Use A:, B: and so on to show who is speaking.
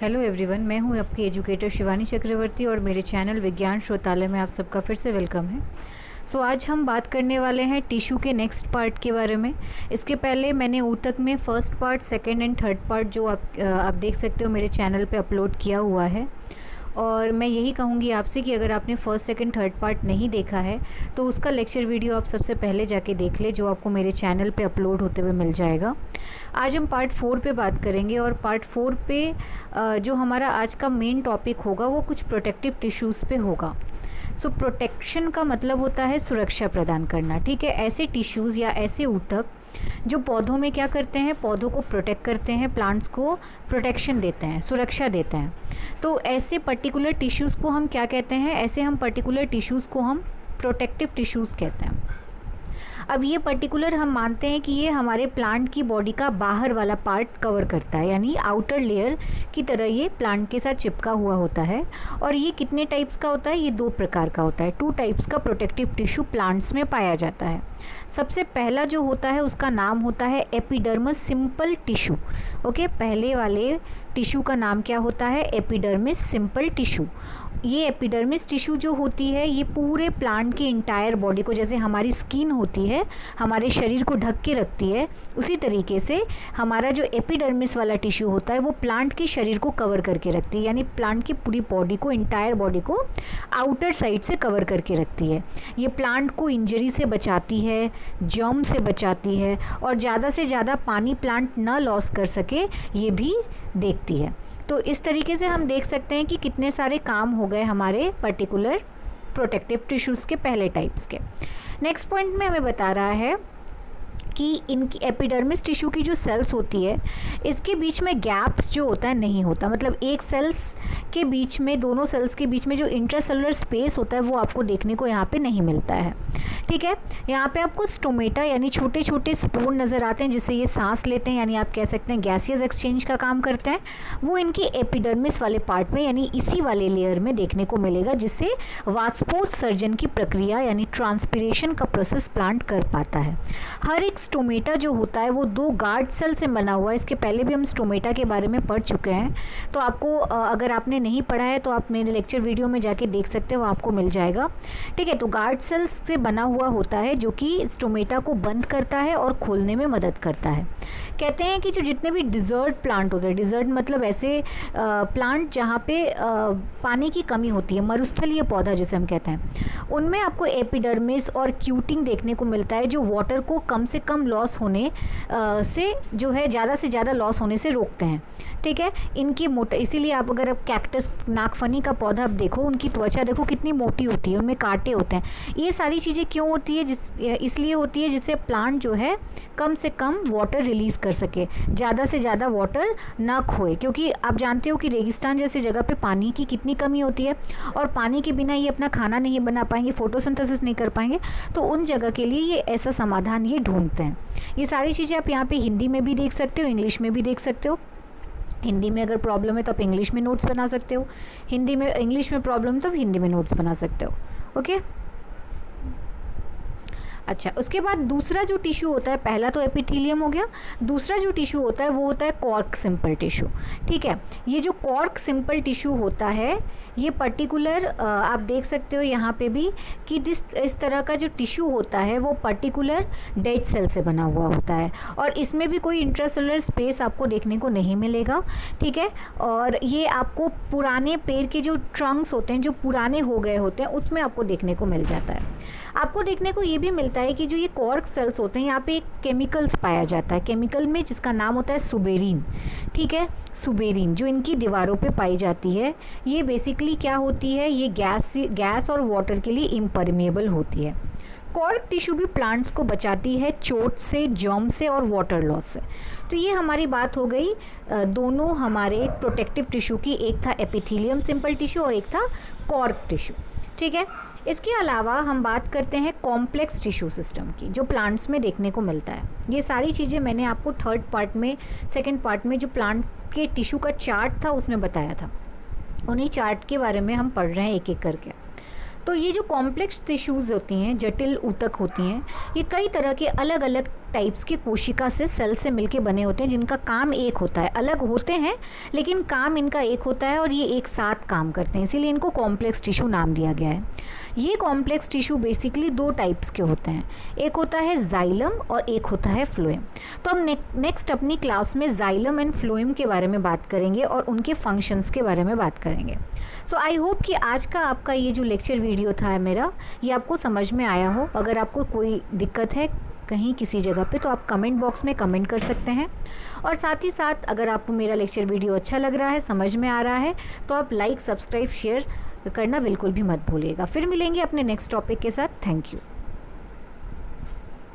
A: Hello everyone, मैं हूं आपकी एजुकेटर शिवानी चक्रवर्ती और मेरे चैनल विज्ञान श्रोतालय में आप सबका फिर से वेलकम है। आज हम बात करने वाले हैं टिश्यू के नेक्स्ट पार्ट के बारे में। इसके पहले मैंने ऊतक में first part, second and third part जो आप देख सकते हो मेरे चैनल पे अपलोड किया हुआ है। और मैं यही कहूँगी आपसे कि अगर आपने फर्स्ट सेकंड थर्ड पार्ट नहीं देखा है तो उसका लेक्चर वीडियो आप सबसे पहले जाके देख ले, जो आपको मेरे चैनल पे अपलोड होते हुए मिल जाएगा। आज हम पार्ट 4 पे बात करेंगे और पार्ट 4 पे जो हमारा आज का मेन टॉपिक होगा वो कुछ प्रोटेक्टिव टिश्यूज़ पे होगा। प्रोटेक्शन का मतलब होता है सुरक्षा प्रदान करना, ठीक है। ऐसे टिश्यूज़ या ऐसे ऊतक जो पौधों में क्या करते हैं, पौधों को प्रोटेक्ट करते हैं, प्लांट्स को प्रोटेक्शन देते हैं, सुरक्षा देते हैं। तो ऐसे पर्टिकुलर टिश्यूज़ को हम क्या कहते हैं, ऐसे हम पर्टिकुलर टिश्यूज़ को हम प्रोटेक्टिव टिश्यूज़ कहते हैं। अब ये पर्टिकुलर हम मानते हैं कि ये हमारे प्लांट की बॉडी का बाहर वाला पार्ट कवर करता है, यानी आउटर लेयर की तरह ये प्लांट के साथ चिपका हुआ होता है। और ये कितने टाइप्स का होता है, ये 2 प्रकार का होता है। 2 टाइप्स का प्रोटेक्टिव टिश्यू प्लांट्स में पाया जाता है। सबसे पहला जो होता है उसका नाम होता है एपिडर्मिस सिंपल टिश्यू। ओके, पहले वाले टिश्यू का नाम क्या होता है, एपिडर्मिस सिंपल टिश्यू। ये एपिडर्मिस टिश्यू जो होती है ये पूरे प्लांट की इंटायर बॉडी को, जैसे हमारी स्किन होती है हमारे शरीर को ढक के रखती है, उसी तरीके से हमारा जो एपिडर्मिस वाला टिश्यू होता है वो प्लांट के शरीर को कवर करके रखती है, यानी प्लांट की पूरी बॉडी को, इंटायर बॉडी को आउटर साइड से कवर करके रखती है। ये प्लांट को इंजरी से बचाती है, जर्म से बचाती है और ज़्यादा से ज़्यादा पानी प्लांट न लॉस कर सके ये भी देखती है। तो इस तरीके से हम देख सकते हैं कि कितने सारे काम हो गए हमारे पर्टिकुलर प्रोटेक्टिव टिश्यूज़ के पहले टाइप्स के। नेक्स्ट पॉइंट में हमें बता रहा है कि इनकी एपिडर्मिस टिश्यू की जो सेल्स होती है इसके बीच में गैप्स जो होता है नहीं होता, मतलब एक सेल्स के बीच में, दोनों सेल्स के बीच में जो इंट्रासेलुलर स्पेस होता है वो आपको देखने को यहाँ पे नहीं मिलता है, ठीक है। यहाँ पे आपको स्टोमेटा यानी छोटे छोटे स्पोर नज़र आते हैं जिससे ये सांस लेते हैं, यानी आप कह सकते हैं गैसियस एक्सचेंज का काम करते हैं। वो इनकी एपिडर्मिस वाले पार्ट में यानी इसी वाले लेयर में देखने को मिलेगा, जिससे वास्पोत्सर्जन की प्रक्रिया यानी ट्रांसपिरेशन का प्रोसेस प्लांट कर पाता है। हर एक स्टोमेटा जो होता है वो 2 गार्ड सेल से बना हुआ है। इसके पहले भी हम स्टोमेटा के बारे में पढ़ चुके हैं, तो आपको अगर आपने नहीं पढ़ा है तो आप मेरे लेक्चर वीडियो में जाके देख सकते हो, आपको मिल जाएगा, ठीक है। तो गार्ड सेल्स से बना हुआ होता है जो कि स्टोमेटा को बंद करता है और खोलने में मदद करता है। कहते हैं कि जो जितने भी डिज़र्ट प्लांट होते हैं, डिज़र्ट मतलब ऐसे प्लांट जहाँ पे पानी की कमी होती है, मरुस्थलीय पौधा जिसे हम कहते हैं, उनमें आपको एपिडर्मिस और क्यूटिंग देखने को मिलता है जो वाटर को कम से कम लॉस होने से जो है ज़्यादा से ज़्यादा लॉस होने से रोकते हैं, ठीक है। इनकी मोटा, इसीलिए आप अगर आप कैक्टस, नागफनी का पौधा आप देखो, उनकी त्वचा देखो कितनी मोटी होती है, उनमें कांटे होते हैं। ये सारी चीज़ें क्यों होती है, इसलिए होती है जिससे प्लांट जो है कम से कम वाटर रिलीज़ कर सके, ज़्यादा से ज़्यादा वाटर ना खोए, क्योंकि आप जानते हो कि रेगिस्तान जैसी जगह पे पानी की कितनी कमी होती है और पानी के बिना ये अपना खाना नहीं बना पाएंगे, फोटोसिंथेसिस नहीं कर पाएंगे। तो उन जगह के लिए ये ऐसा समाधान ये ढूंढते हैं। ये सारी चीज़ें आप यहाँ पे हिंदी में भी देख सकते हो, इंग्लिश में भी देख सकते हो। हिंदी में अगर प्रॉब्लम है तो आप इंग्लिश में नोट्स बना सकते हो, इंग्लिश में प्रॉब्लम तो हिंदी में नोट्स बना सकते हो, ओके। अच्छा, उसके बाद दूसरा जो टिश्यू होता है, पहला तो एपिथेलियम हो गया, दूसरा जो टिश्यू होता है वो होता है कॉर्क सिंपल टिश्यू, ठीक है। ये जो कॉर्क सिंपल टिश्यू होता है ये पर्टिकुलर आप देख सकते हो यहाँ पे भी कि इस तरह का जो टिश्यू होता है वो पर्टिकुलर डेड सेल से बना हुआ होता है और इसमें भी कोई इंट्रासेलुलर स्पेस आपको देखने को नहीं मिलेगा, ठीक है। और ये आपको पुराने पेड़ के जो ट्रंक्स होते हैं, जो पुराने हो गए होते हैं, उसमें आपको देखने को मिल जाता है। आपको देखने को ये भी मिलता है कि जो ये कॉर्क सेल्स होते हैं यहाँ पे एक केमिकल्स पाया जाता है, केमिकल में जिसका नाम होता है सुबेरिन, ठीक है। सुबेरिन जो इनकी दीवारों पे पाई जाती है, ये बेसिकली क्या होती है, ये गैस और वाटर के लिए इम्परमेबल होती है। कॉर्क टिश्यू भी प्लांट्स को बचाती है चोट से, जर्म से और वाटर लॉस से। तो ये हमारी बात हो गई दोनों हमारे प्रोटेक्टिव टिश्यू की, एक था एपिथेलियम सिंपल टिश्यू और एक था कॉर्क टिश्यू, ठीक है। इसके अलावा हम बात करते हैं कॉम्प्लेक्स टिश्यू सिस्टम की, जो प्लांट्स में देखने को मिलता है। ये सारी चीज़ें मैंने आपको थर्ड पार्ट में, सेकंड पार्ट में जो प्लांट के टिश्यू का चार्ट था उसमें बताया था, उन्हीं चार्ट के बारे में हम पढ़ रहे हैं एक एक करके। तो ये जो कॉम्प्लेक्स टिश्यूज़ होती हैं, जटिल ऊतक होती हैं, ये कई तरह के अलग अलग टाइप्स की कोशिका से, सेल से मिलके बने होते हैं, जिनका काम एक होता है। अलग होते हैं लेकिन काम इनका एक होता है और ये एक साथ काम करते हैं, इसीलिए इनको कॉम्प्लेक्स टिश्यू नाम दिया गया है। ये कॉम्प्लेक्स टिश्यू बेसिकली 2 टाइप्स के होते हैं, एक होता है जाइलम और एक होता है फ्लोएम। तो हम नेक्स्ट अपनी क्लास में जाइलम एंड फ्लोएम के बारे में बात करेंगे और उनके फंक्शंस के बारे में बात करेंगे। सो आई होप कि आज का आपका ये जो लेक्चर वीडियो था मेरा, ये आपको समझ में आया हो। अगर आपको कोई दिक्कत है कहीं किसी जगह पे, तो आप कमेंट बॉक्स में कमेंट कर सकते हैं। और साथ ही साथ अगर आपको मेरा लेक्चर वीडियो अच्छा लग रहा है, समझ में आ रहा है, तो आप लाइक, सब्सक्राइब, शेयर करना बिल्कुल भी मत भूलिएगा। फिर मिलेंगे अपने नेक्स्ट टॉपिक के साथ। Thank you.